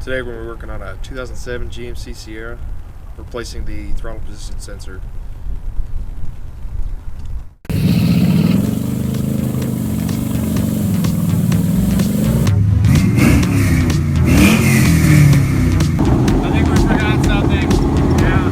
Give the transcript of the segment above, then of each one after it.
Today we're working on a 2007 GMC Sierra, replacing the throttle position sensor. I think we forgot something. Yeah.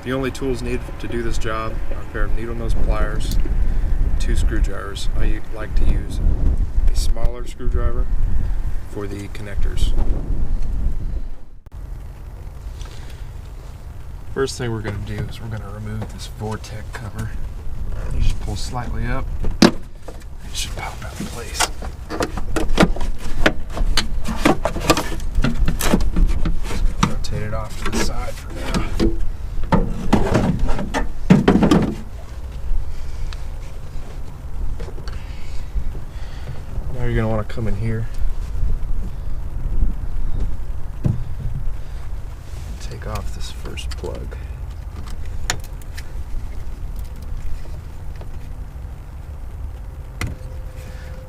The only tools needed to do this job are a pair of needle nose pliers, 2 screwdrivers. I like to use a smaller screwdriver for the connectors. First thing we're going to do is we're going to remove this Vortec cover. You just pull slightly up, it should pop out in place. Just gonna rotate it off to the side for now. Now you're going to want to come in here, take off this first plug.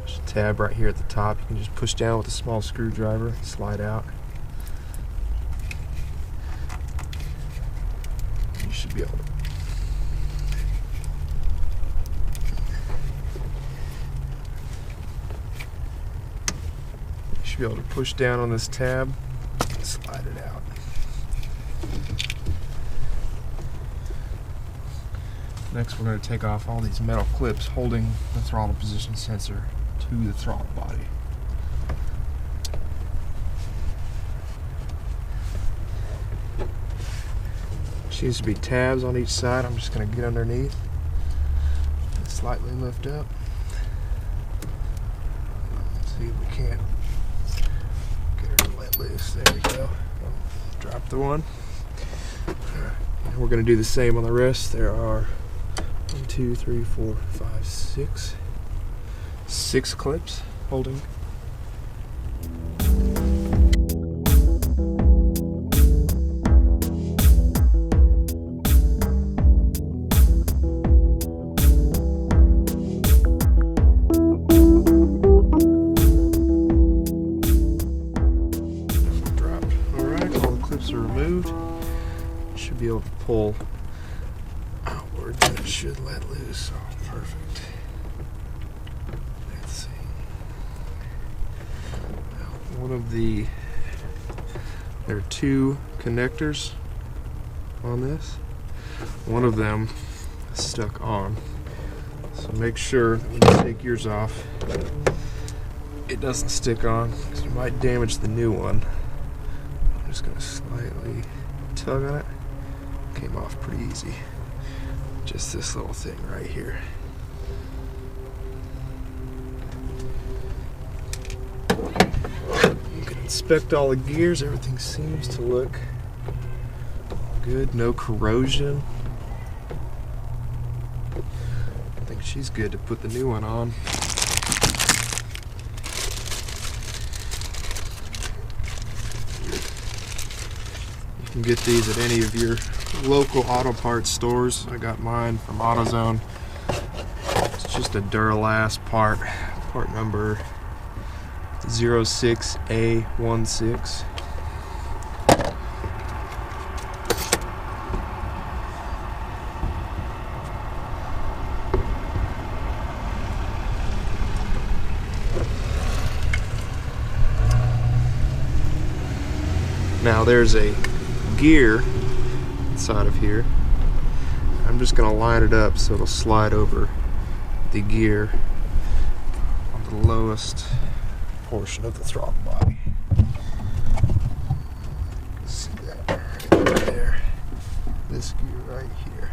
There's a tab right here at the top. You can just push down with a small screwdriver, slide out. You should be able to push down on this tab and slide it out. Next, we're going to take off all these metal clips holding the throttle position sensor to the throttle body. Seems to be tabs on each side. I'm just going to get underneath and slightly lift up. See if we can't get her to let loose. There we go. Drop the one. And we're going to do the same on the rest. There are 1, 2, 3, 4, 5, 6 clips holding. Are removed. Should be able to pull outward, and it should let loose. Oh, perfect. Let's see. Now, there are 2 connectors on this. One of them is stuck on. So make sure that when you take yours off, it doesn't stick on, because you might damage the new one. Just going to slightly tug on it. Came off pretty easy. Just this little thing right here. You can inspect all the gears. Everything seems to look good. No corrosion. I think she's good to put the new one on. You can get these at any of your local auto parts stores. I got mine from AutoZone. It's just a Duralast part number 06A16. Now there's a gear inside of here. I'm just going to line it up so it'll slide over the gear on the lowest portion of the throttle body. See that right there? This gear right here.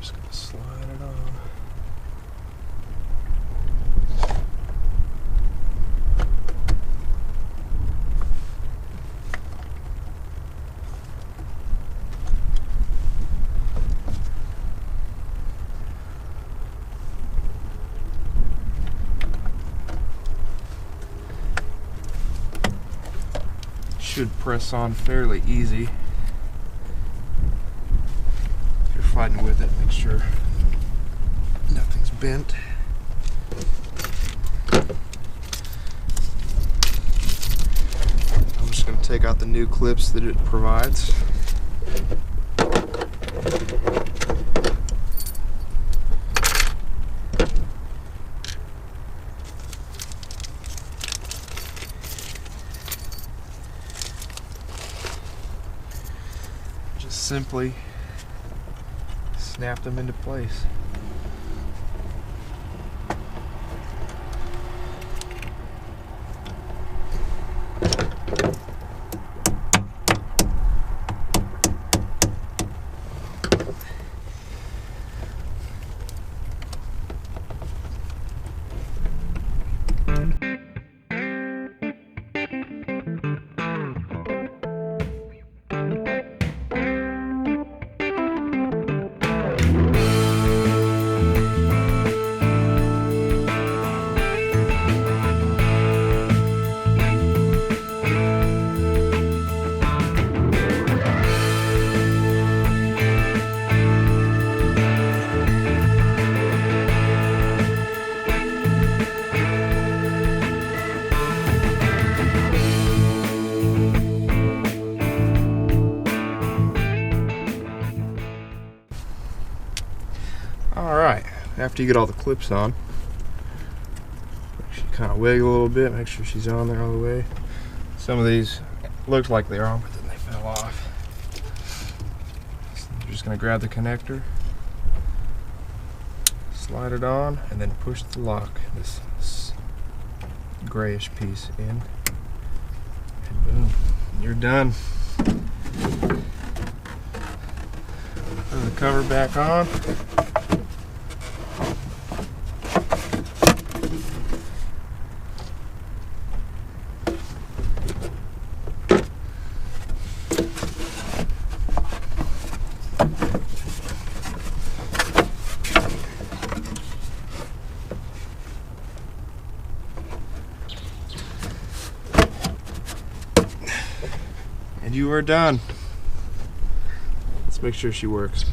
Just going to slide it on. should press on fairly easy. If you're fighting with it, make sure nothing's bent. I'm just going to take out the new clips that it provides. Just simply snap them into place. Alright, after you get all the clips on, make sure you kind of wiggle a little bit, make sure she's on there all the way. Some of these looked like they're on, but then they fell off. So you're just going to grab the connector, slide it on, and then push the lock, this grayish piece in, and boom, you're done. Put the cover back on. And you are done. Let's make sure she works.